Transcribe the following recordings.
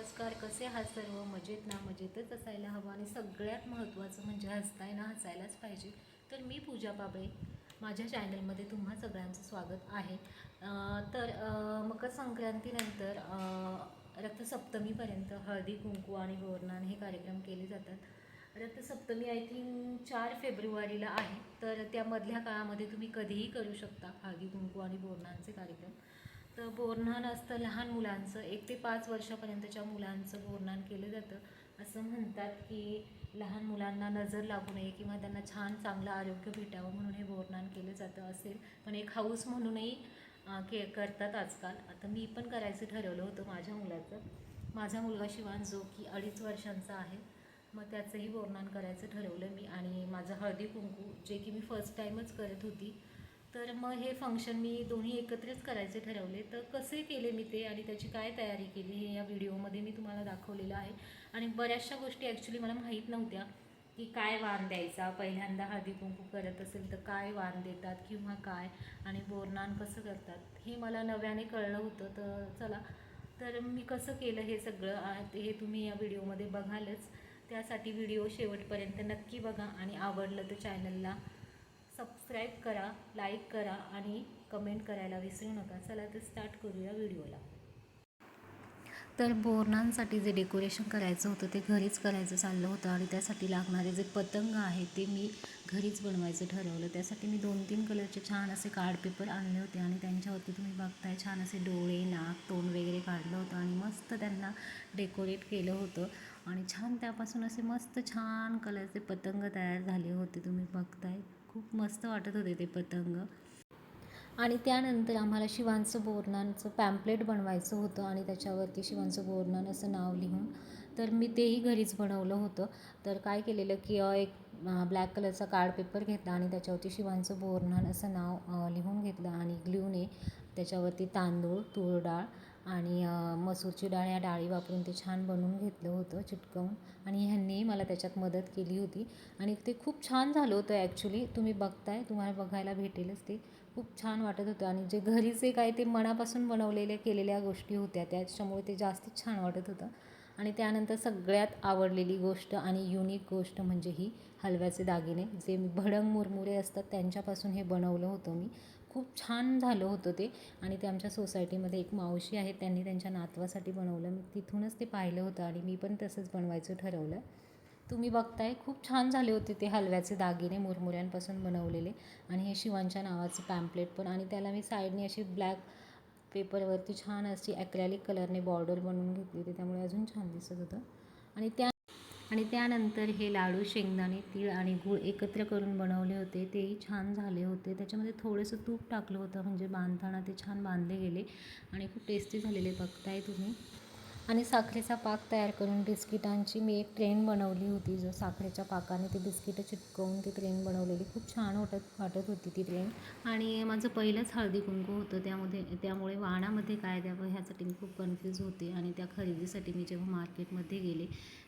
नमस्कार. कसे आहात सर्व? मजेत ना? मजेतच असायला हवं आणि सगळ्यात महत्त्वाचं म्हणजे हसताय ना, हसायलाच पाहिजे. तर मी पूजा बाबळे, माझ्या चॅनलमध्ये तुम्हा सगळ्यांचं स्वागत आहे. मकर संक्रांतीनंतर रथसप्तमीपर्यंत हळदी कुंकू आणि बोरनान हे कार्यक्रम केले जातात. रथसप्तमी आय थिंक 4 फेब्रुवारीला आहे. तर त्यामधल्या काळामध्ये तुम्ही कधीही करू शकता हळदी कुंकू आणि बोरनानचे कार्यक्रम. तर बोरनान असतं लहान मुलांचं, 1 ते 5 वर्षापर्यंतच्या मुलांचं बोरनान केलं जातं. असं म्हणतात की लहान मुलांना नजर लागू नये किंवा त्यांना छान चांगलं आरोग्य भेटावं म्हणून हे बोरनान केलं जातं असेल. पण एक हाऊस म्हणूनही करतात आजकाल. आता मी पण करायचं ठरवलं होतं माझ्या मुलाचं. माझा मुलगा शिवांश जो की 2.5 वर्षांचा आहे, मग त्याचंही बोरनान करायचं ठरवलं मी. आणि माझं हळदी कुंकू जे की मी फर्स्ट टाईमच करत होती, तर मग हे फंक्शन मी दोन्ही एकत्रच करायचे ठरवले. तर कसे केले मी ते आणि त्याची काय तयारी केली हे या व्हिडिओमध्ये मी तुम्हाला दाखवलेलं आहे. आणि बऱ्याचशा गोष्टी ॲक्च्युली मला माहीत नव्हत्या की काय वाण द्यायचा, पहिल्यांदा हळदी कुंकू करत असेल तर काय वाण देतात किंवा काय, आणि बोरनान कसं करतात हे मला नव्याने कळलं होतं. तर चला, तर मी कसं केलं हे सगळं हे तुम्ही या व्हिडिओमध्ये बघालच. त्यासाठी व्हिडिओ शेवटपर्यंत नक्की बघा आणि आवडलं तर चॅनलला सबस्क्राईब करा, लाईक करा आणि कमेंट करायला विसरू नका. चला तर स्टार्ट करूया व्हिडिओला. तर बोरनांसाठी जे डेकोरेशन करायचं होतं ते घरीच करायचं चाललं होतं आणि त्यासाठी लागणारे जे पतंग आहे ते मी घरीच बनवायचं ठरवलं. त्यासाठी मी 2-3 कलरचे छान असे कार्ड पेपर आणले होते आणि त्यांच्यावरती तुम्ही बघताय छान असे डोळे, नाक, तोंड वगैरे काढलं होतं आणि मस्त त्यांना डेकोरेट केलं होतं. आणि छान त्यापासून असे मस्त छान कलरचे पतंग तयार झाले होते. तुम्ही बघताय खूप मस्त वाटत होते ते पतंग. आणि त्यानंतर आम्हाला शिवांचं बोरनानचं पॅम्पलेट बनवायचं होतं आणि त्याच्यावरती शिवांचं बोरनान असं नाव लिहून, तर मी तेही घरीच बनवलं होतं. तर काय केलेलं की एक ब्लॅक कलरचा कार्ड पेपर घेतला आणि त्याच्यावरती शिवांचं बोरनान असं नाव लिहून घेतलं आणि ग्ल्यूने त्याच्यावरती तांदूळ, तूर डाळ आणि मसूरची डाळ या डाळी वापरून ते छान बनवून घेतलं होतं चिटकवून. आणि ह्यांनी मला त्याच्यात मदत केली होती आणि ते खूप छान झालं होतं ॲक्च्युली. तुम्ही बघताय, तुम्हाला बघायला भेटेलच ते. खूप छान वाटत होतं आणि जे घरीचे काय ते मनापासून बनवलेल्या केलेल्या गोष्टी होत्या त्याच्यामुळे ते जास्तीच छान वाटत होतं. आणि त्यानंतर सगळ्यात आवडलेली गोष्ट आणि युनिक गोष्ट म्हणजे ही हलव्याचे दागिने, जे भडंग मुरमुरे असतात त्यांच्यापासून हे बनवलं होतं मी. खूप छान झालं होतं ते. आणि ते आमच्या सोसायटीमध्ये एक मावशी आहेत, त्यांनी त्यांच्या नातवासाठी बनवलं. मी तिथूनच ते पाहिलं होतं आणि मी पण तसंच बनवायचं ठरवलं. तुम्ही बघताय खूप छान झाले होते ते हलव्याचे दागिने मुरमुऱ्यांपासून बनवलेले. आणि हे शिवांच्या नावाचं पॅम्पलेट पण, आणि त्याला मी साईडने अशी ब्लॅक पेपरवरती छान अशी ॲक्रेलिक कलरने बॉर्डर बनवून घेतली होती, त्यामुळे अजून छान दिसत होतं. आणि त्यानंतर हे लाडू शेंगदाणे, तीळ आणि गूळ एकत्र करून बनवले होते, तेही छान झाले होते. त्याच्यामध्ये थोडंसं तूप टाकलं होतं म्हणजे बांधताना ते छान बांधले गेले आणि खूप टेस्टी झालेले बघताय तुम्ही. आणि साखरेचा पाक तयार करून बिस्किटांची मी एक ट्रेन बनवली होती, जो साखरेच्या पाकाने ते बिस्किटं चिटकवून ती ट्रेन बनवलेली. खूप छान वाटत होती ती ट्रेन. आणि माझं पहिलंच हळदी कुंकू होतं, त्यामुळे वाणामध्ये काय द्यावं ह्यासाठी मी खूप कन्फ्यूज होते. आणि त्या खरेदीसाठी मी जेव्हा मार्केटमध्ये गेले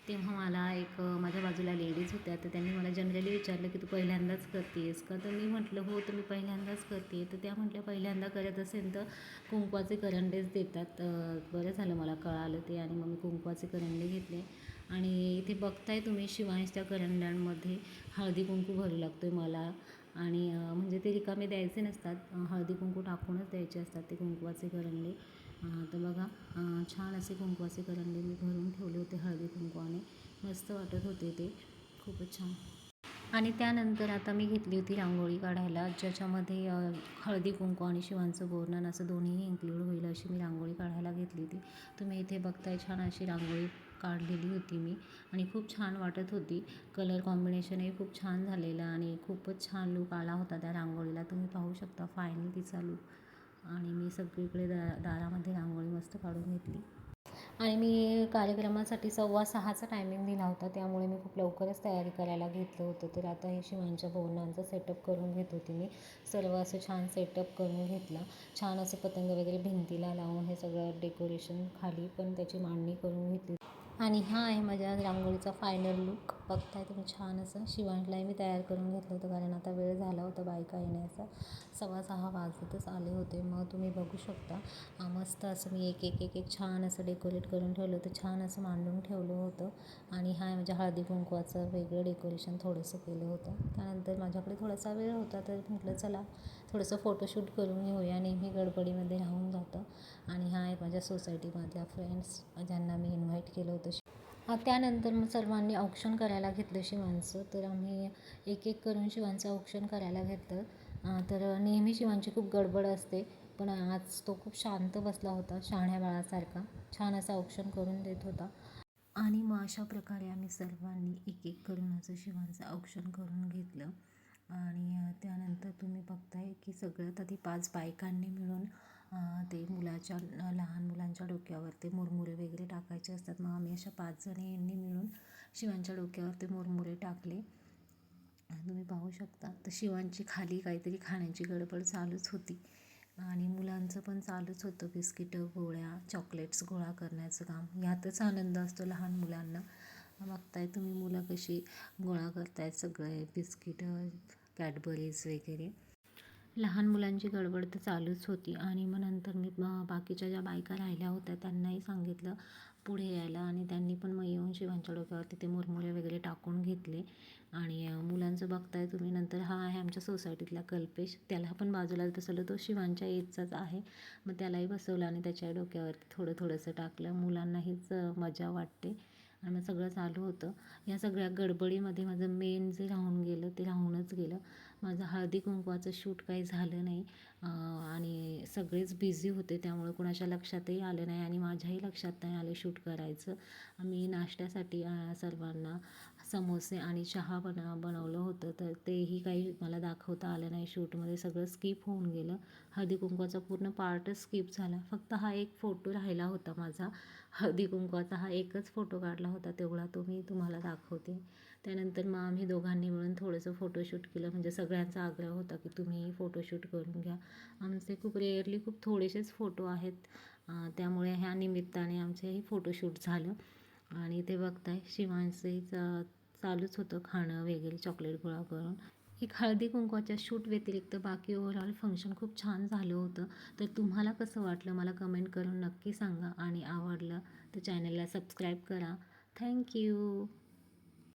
तेव्हा मला माझ्या बाजूला लेडीज होत्या, तर त्यांनी मला जनरली विचारलं की तू पहिल्यांदाच करते आहेस का? तर मी म्हटलं हो, तर मी पहिल्यांदाच करते. तर त्या म्हटल्या पहिल्यांदा करत असेल तर कुंकवाचे करंडेच देतात. बरं झालं मला कळालं ते. आणि मग मी कुंकवाचे करंडे घेतले. आणि इथे बघताय तुम्ही शिवांश त्या करंड्यांमध्ये हळदी कुंकू भरू लागतो आहे मला. आणि म्हणजे ते रिकामे द्यायचे नसतात, हळदी कुंकू टाकूनच द्यायचे असतात ते कुंकवाचे करंडे. तर बघा छान असे कुंकवाचे करंडे मी भरून ठेवले होते हळदी कुंकवाने. मस्त वाटत होते ते, खूपच छान. आणि त्यानंतर आता मी घेतली होती रांगोळी काढायला, ज्याच्यामध्ये हळदी कुंकू आणि शिवांचं बोरनान असं दोन्हीही इन्क्लूड होईल अशी मी रांगोळी काढायला घेतली होती. तुम्ही इथे बघताय छान अशी रांगोळी काढलेली होती मी आणि खूप छान वाटत होती. कलर कॉम्बिनेशनही खूप छान झालेलं आणि खूपच छान लूक आला होता त्या रांगोळीला. तुम्ही पाहू शकता फायनल तिचा लूक. आणि मी सगळीकडे दारामध्ये रांगोळी मस्त काढून घेतली. आणि मी कार्यक्रमासाठी 5:15चा टायमिंग दिला होता, त्यामुळे मी खूप लवकरच तयारी करायला घेतलं होतं. तर आता हे शिवांच्या बोरनांचं सेटअप करून घेत होती मी. सर्व असं छान सेटअप करून घेतला. छान असे पतंग वगैरे भिंतीला लावून हे सगळं डेकोरेशन, खाली पण त्याची मांडणी करून घेतली. आणि हा आहे माझ्या रांगोळीचा फायनल लूक. बघताय तुम्ही छान असं. शिवांशलाही मी तयार करून घेतलं होतं कारण आता वेळ झाला होता बायका येण्याचा. 6:15 वाजतच आले होते. मग तुम्ही बघू शकता मस्त असं मी एक छान असं डेकोरेट करून ठेवलं होतं. छान असं मांडून ठेवलं होतं. आणि हा म्हणजे हळदी कुंकवाचं वेगळं डेकोरेशन थोडंसं केलं होतं. त्यानंतर माझ्याकडे थोडासा वेळ होता तर म्हटलं चला थोडंसं फोटोशूट करून घेऊया. नेहमी गडबडीमध्ये राहून जातं. आणि हा आहे माझ्या सोसायटीमधल्या फ्रेंड्स ज्यांना मी इन्व्हाइट केलं होतं. त्यानंतर मग सर्वांनी औक्षण करायला घेतलं शिवांचं. तर आम्ही एक करून शिवांचं औक्षण करायला घेतलं. तर नेहमी शिवांची खूप गडबड असते पण आज तो खूप शांत बसला होता शहाण्या बाळासारखा. छान असं औक्षण करून देत होता. आणि मग अशा प्रकारे आम्ही सर्वांनी एक करून असं शिवांचं औक्षण करून घेतलं. आणि त्यानंतर तुम्ही बघताय की सगळ्यात आधी 5 बायकांनी मिळून ते लहान मुलांच्या डोक्यावर ते मुरमुरे वगैरे टाकायचे असतात. मग आम्ही अशा 5 जणींनी मिळून शिवांच्या डोक्यावर ते मुरमुरे टाकले. तुम्ही पाहू शकता. तर शिवांची खाली काहीतरी खाण्याची गडबड चालूच होती. आणि मुलांचं पण चालूच होतं बिस्किटं, गोळ्या, चॉकलेट्स गोळा करण्याचं काम. यातच आनंद असतो लहान मुलांना. बघताय तुम्ही मुलं कशी गोळा करतायत सगळे बिस्किटं, कॅडबरीज वगैरे. लहान मुलांची गडबड तर चालूच होती. आणि मग नंतर मी बाकीच्या ज्या बायका राहिल्या होत्या त्यांनाही सांगितलं पुढे यायला. आणि त्यांनी पण मग येऊन शिवांच्या डोक्यावरती ते मुरमुरे वगैरे टाकून घेतले. आणि मुलांचं बघताय तुम्ही. नंतर हा आहे आमच्या सोसायटीतला कल्पेश. त्याला पण बाजूलाच बसवलं. तो शिवांच्या एजचाच आहे. मग त्यालाही बसवलं आणि त्याच्या डोक्यावरती थोडंसं टाकलं. मुलांनाहीच मजा वाटते. आणि मग सगळं चालू होतं. या सगळ्या गडबडीमध्ये माझं मेन जे राहून गेलं ते राहूनच गेलं. माझं हळदी कुंकवाचं शूट काही झालं नाही. आणि सगळेच बिझी होते त्यामुळे कुणाच्या लक्षातही आलं नाही आणि माझ्याही लक्षात नाही आलं शूट करायचं. आम्ही नाश्त्यासाठी सर्वांना समोसे आणि चहा बनवलं होतं तर तेही काही मला दाखवता आलं नाही शूटमध्ये. सगळं स्किप होऊन गेलं. हळदी कुंकवाचा पूर्ण पार्टच स्किप झाला. फक्त हा एक फोटो राहिला होता माझा. हळदी कुंकवाचा हा एकच फोटो काढला होता तेवढा तो मी तुम्हाला दाखवते. त्यानंतर मग आम्ही दोघांनी मिळून थोडंसं फोटोशूट केलं. म्हणजे सगळ्यांचा आग्रह होता की तुम्हीही फोटोशूट करून घ्या. आमचे खूप रेअरली खूप थोडेसेच फोटो आहेत. त्यामुळे ह्या निमित्ताने आमचंही फोटोशूट झालं. आणि ते बघताय शिवांचंही चालूच होतं खाणं वगैरे चॉकलेट गोळा करून. एक हळदी कुंकवाच्या शूट व्यतिरिक्त बाकी ओव्हरऑल फंक्शन खूप छान झालं होतं. तर तुम्हाला कसं वाटलं मला कमेंट करून नक्की सांगा. आणि आवडलं तर चॅनलला सबस्क्राईब करा. थँक्यू.